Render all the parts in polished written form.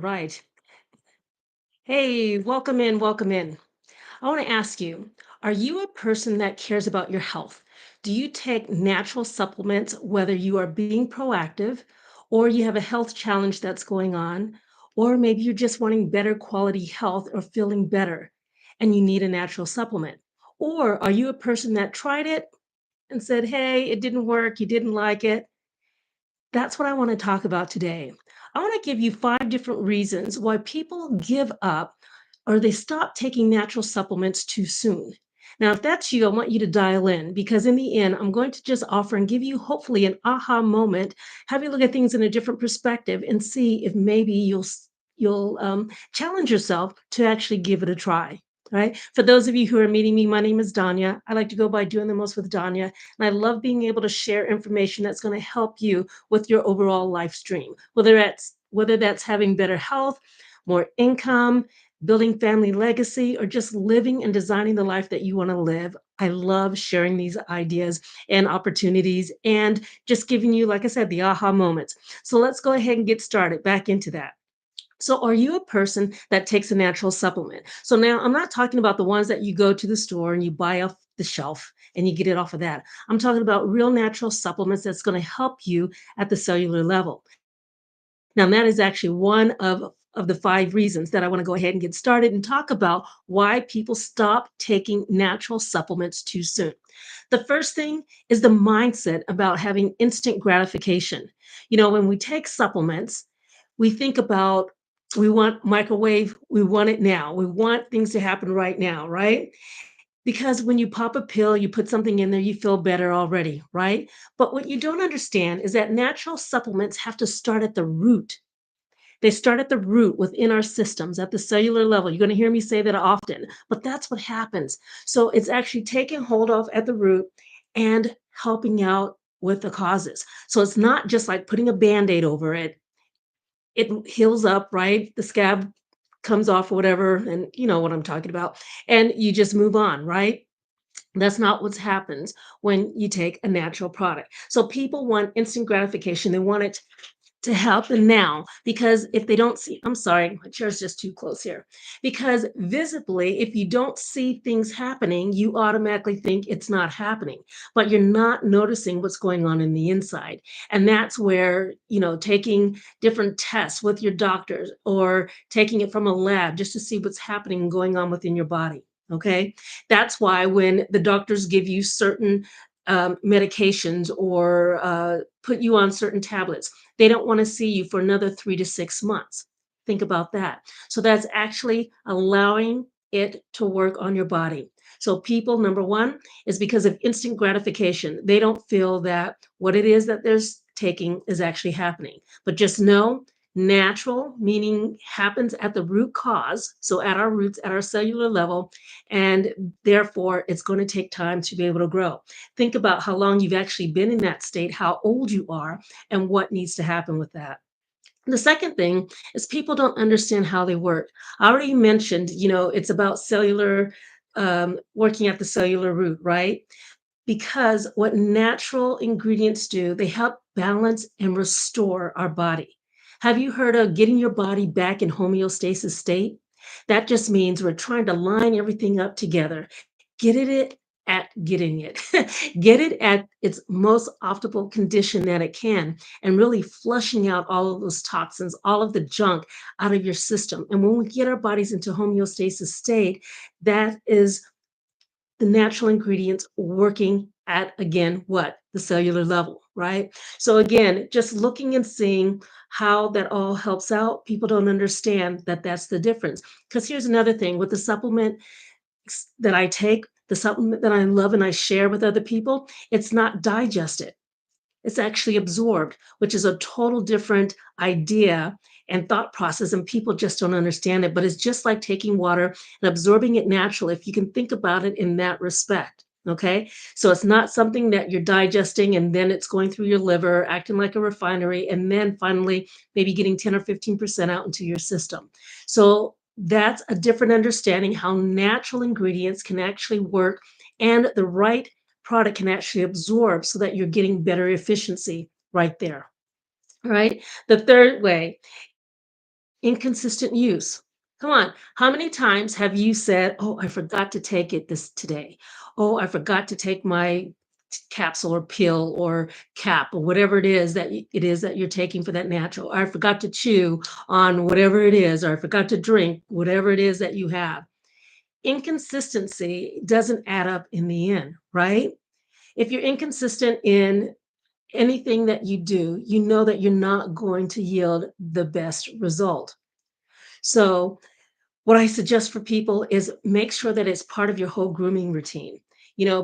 Right. Hey, welcome in, welcome in. I want to ask you, are you a person that cares about your health? Do you take natural supplements, whether you are being proactive or you have a health challenge that's going on, or maybe you're just wanting better quality health or feeling better and you need a natural supplement? Or are you a person that tried it and said, hey, it didn't work, you didn't like it? That's what I want to talk about today. I want to give you five different reasons why people give up or they stop taking natural supplements too soon. Now, if that's you, I want you to dial in because in the end, I'm going to just offer and give you hopefully an aha moment, have you look at things in a different perspective and see if maybe you'll challenge yourself to actually give it a try. All right. For those of you who are meeting me, my name is Danya. I like to go by doing the most with Danya. And I love being able to share information that's going to help you with your overall life stream, whether that's having better health, more income, building family legacy, or just living and designing the life that you want to live. I love sharing these ideas and opportunities and just giving you, like I said, the aha moments. So let's go ahead and get started back into that. So, are you a person that takes a natural supplement? So, now I'm not talking about the ones that you go to the store and you buy off the shelf and you get it off of that. I'm talking about real natural supplements that's going to help you at the cellular level. Now, that is actually one of the five reasons that I want to go ahead and get started and talk about why people stop taking natural supplements too soon. The first thing is the mindset about having instant gratification. When we take supplements, we think about we want microwave, we want it now. We want things to happen right now, right? Because when you pop a pill, you put something in there, you feel better already, right? But what you don't understand is that natural supplements have to start at the root. They start at the root within our systems at the cellular level. You're going to hear me say that often, but that's what happens. So it's actually taking hold of at the root and helping out with the causes. So it's not just like putting a band aid over it. It heals up, right? The scab comes off or whatever. And you know what I'm talking about. And you just move on, right? That's not what happens when you take a natural product. So people want instant gratification. They want it to help them now because if they don't see, I'm sorry, my chair's just too close here. Because visibly, if you don't see things happening, you automatically think it's not happening, but you're not noticing what's going on in the inside. And that's where, taking different tests with your doctors or taking it from a lab just to see what's happening and going on within your body. Okay. That's why when the doctors give you certain medications or put you on certain tablets, they don't want to see you for another 3 to 6 months. Think about that. So that's actually allowing it to work on your body. So people, number one, is because of instant gratification. They don't feel that what it is that they're taking is actually happening. But just know natural meaning happens at the root cause. So at our roots, at our cellular level, and therefore it's going to take time to be able to grow. Think about how long you've actually been in that state, how old you are, and what needs to happen with that. The second thing is people don't understand how they work. I already mentioned, it's about cellular, working at the cellular root, right? Because what natural ingredients do, they help balance and restore our body. Have you heard of getting your body back in homeostasis state? That just means we're trying to line everything up together. Get it at getting it. Get it at its most optimal condition that it can, and really flushing out all of those toxins, all of the junk out of your system. And when we get our bodies into homeostasis state, that is the natural ingredients working at again what the cellular level, right? So again, just looking and seeing how that all helps out, people don't understand that that's the difference. Because here's another thing with the supplement that I take, the supplement that I love and I share with other people, it's not digested. It's actually absorbed, which is a total different idea and thought process, and people just don't understand it. But it's just like taking water and absorbing it naturally, if you can think about it in that respect. Okay. So it's not something that you're digesting and then it's going through your liver, acting like a refinery, and then finally maybe getting 10 or 15% out into your system. So that's a different understanding how natural ingredients can actually work and the right product can actually absorb so that you're getting better efficiency right there. Right. The third way Inconsistent use. Come on, how many times have you said, "Oh, I forgot to take it this today. Oh, I forgot to take my capsule or pill or cap or whatever it is that it is that you're taking for that natural. Or I forgot to chew on whatever it is, or I forgot to drink whatever it is that you have." Inconsistency doesn't add up in the end, right? If you're inconsistent in anything that you do, you know that you're not going to yield the best result. So, what I suggest for people is make sure that it's part of your whole grooming routine.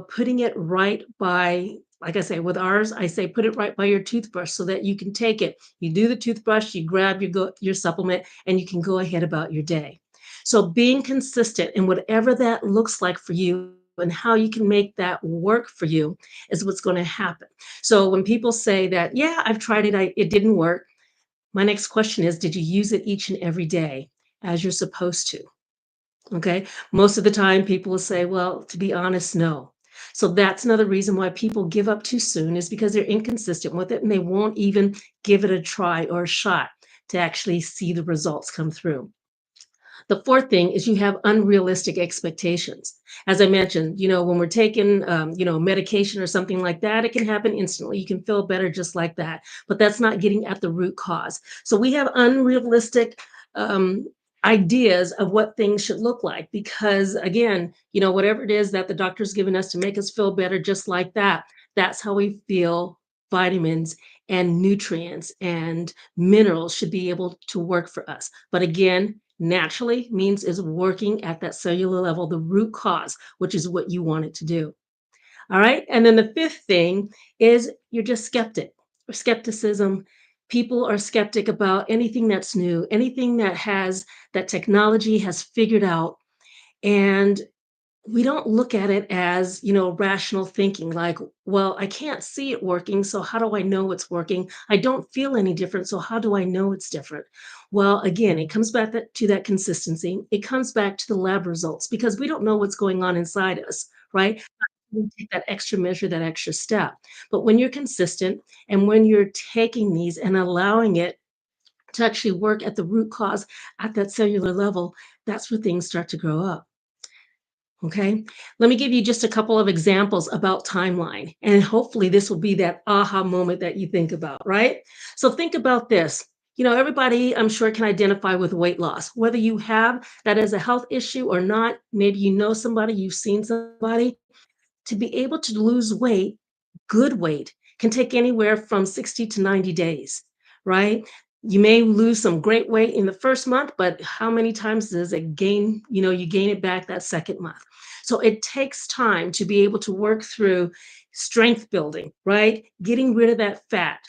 Putting it right by, like I say, with ours, I say put it right by your toothbrush so that you can take it. You do the toothbrush, you grab your supplement, and you can go ahead about your day. So being consistent in whatever that looks like for you and how you can make that work for you is what's going to happen. So when people say that, yeah, I've tried it, it didn't work. My next question is, did you use it each and every day as you're supposed to? Okay. Most of the time, people will say, well, to be honest, no. So that's another reason why people give up too soon is because they're inconsistent with it and they won't even give it a try or a shot to actually see the results come through. The fourth thing is you have unrealistic expectations. As I mentioned, when we're taking, medication or something like that, it can happen instantly. You can feel better just like that, but that's not getting at the root cause. So we have unrealistic um, ideas of what things should look like because, again, whatever it is that the doctor's given us to make us feel better, just like that, that's how we feel vitamins and nutrients and minerals should be able to work for us. But again, naturally means is working at that cellular level, the root cause, which is what you want it to do. All right. And then the fifth thing is you're just skeptic or skepticism. People are skeptic about anything that's new, anything that technology has figured out. And we don't look at it as, rational thinking like, well, I can't see it working, so how do I know it's working? I don't feel any different, so how do I know it's different? Well, again, it comes back to that consistency. It comes back to the lab results because we don't know what's going on inside us, right? We take that extra measure, that extra step. But when you're consistent and when you're taking these and allowing it to actually work at the root cause at that cellular level, that's where things start to grow up. Okay. Let me give you just a couple of examples about timeline. And hopefully, this will be that aha moment that you think about, right? So, think about this. Everybody, I'm sure, can identify with weight loss, whether you have that as a health issue or not. Maybe you know somebody, you've seen somebody. To be able to lose weight, good weight, can take anywhere from 60 to 90 days, right? You may lose some great weight in the first month, but how many times does it gain? You gain it back that second month. So it takes time to be able to work through strength building, right? Getting rid of that fat.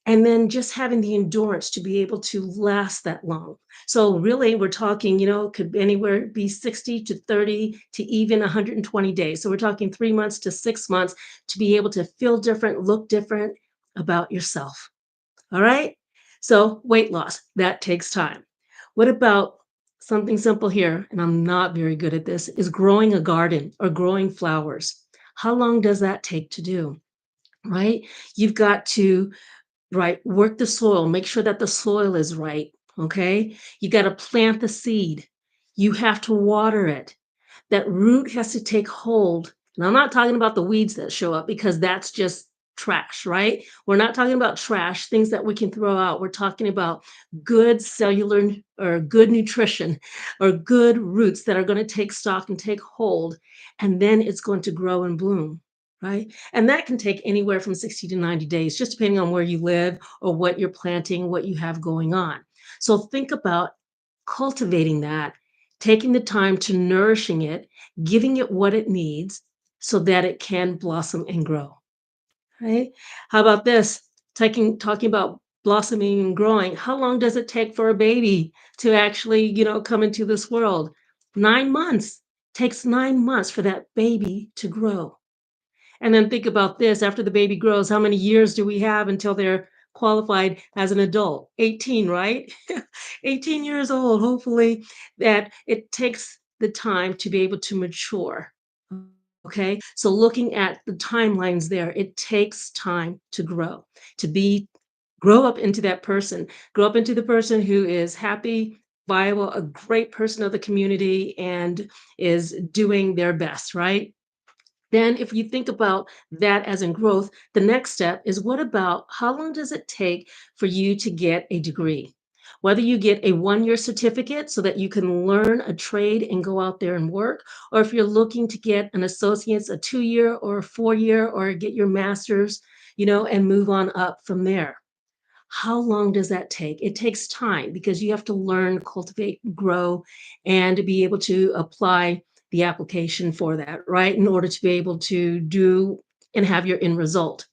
And then just having the endurance to be able to last that long. So really, we're talking, could anywhere be 60 to 30 to even 120 days. So we're talking 3 months to 6 months to be able to feel different, look different about yourself. All right. So weight loss, that takes time. What about something simple here? And I'm not very good at this, is growing a garden or growing flowers. How long does that take to do? Right? You've got to right, work the soil, make sure that the soil is right, okay? You gotta plant the seed. You have to water it. That root has to take hold. And I'm not talking about the weeds that show up because that's just trash, right? We're not talking about trash, things that we can throw out. We're talking about good cellular or good nutrition or good roots that are going to take stock and take hold, and then it's going to grow and bloom, right? And that can take anywhere from 60 to 90 days, just depending on where you live or what you're planting, what you have going on. So think about cultivating that, taking the time to nourishing it, giving it what it needs so that it can blossom and grow, right? How about this? Talking about blossoming and growing. How long does it take for a baby to actually, come into this world? 9 months. Takes 9 months for that baby to grow. And then think about this, after the baby grows, how many years do we have until they're qualified as an adult? 18, right? 18 years old, hopefully, that it takes the time to be able to mature. Okay. So looking at the timelines there, it takes time to grow, to be Grow up into that person. Grow up into the person who is happy, viable, a great person of the community, and is doing their best, right? Then, if you think about that as in growth, the next step is what about how long does it take for you to get a degree? Whether you get a 1 year certificate so that you can learn a trade and go out there and work, or if you're looking to get an associate's, a 2 year or a 4 year, or get your master's, and move on up from there. How long does that take? It takes time because you have to learn, cultivate, grow, and to be able to apply the application for that, right? In order to be able to do and have your end result.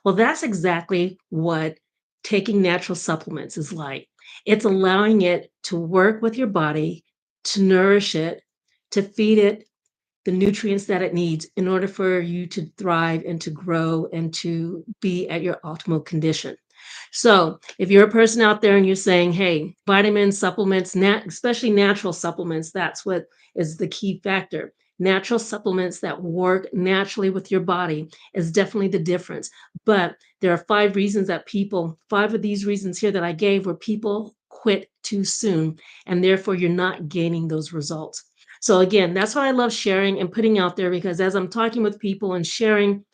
Well, that's exactly what taking natural supplements is like. It's allowing it to work with your body, to nourish it, to feed it the nutrients that it needs in order for you to thrive and to grow and to be at your optimal condition. So, if you're a person out there and you're saying, hey, vitamins, supplements, especially natural supplements, that's what is the key factor. Natural supplements that work naturally with your body is definitely the difference. But there are five of these reasons here that I gave where people quit too soon, and therefore you're not gaining those results. So again, that's what I love sharing and putting out there because as I'm talking with people and sharing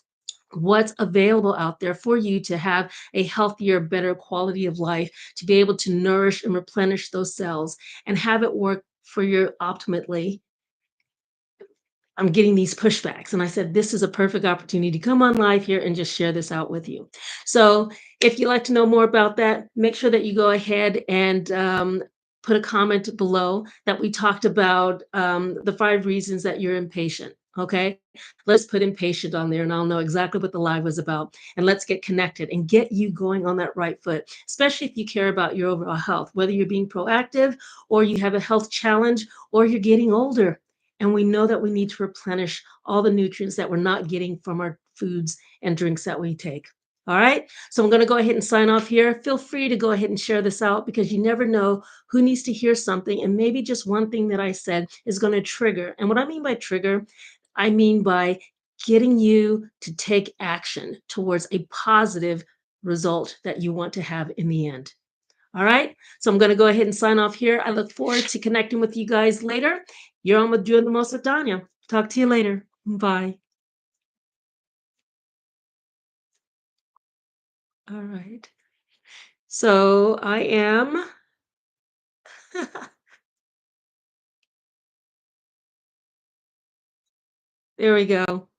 what's available out there for you to have a healthier, better quality of life, to be able to nourish and replenish those cells and have it work for your optimally, I'm getting these pushbacks. And I said, this is a perfect opportunity to come on live here and just share this out with you. So if you'd like to know more about that, make sure that you go ahead and put a comment below that we talked about the 5 reasons that you're impatient. Okay. Let's put impatient on there and I'll know exactly what the live was about. And let's get connected and get you going on that right foot, especially if you care about your overall health, whether you're being proactive or you have a health challenge or you're getting older and we know that we need to replenish all the nutrients that we're not getting from our foods and drinks that we take. All right. So I'm going to go ahead and sign off here. Feel free to go ahead and share this out because you never know who needs to hear something. And maybe just one thing that I said is going to trigger. And what I mean by trigger, I mean by getting you to take action towards a positive result that you want to have in the end. All right. So I'm going to go ahead and sign off here. I look forward to connecting with you guys later. You're on with Doing the Most with Danya. Talk to you later. Bye. All right. So I am, there we go.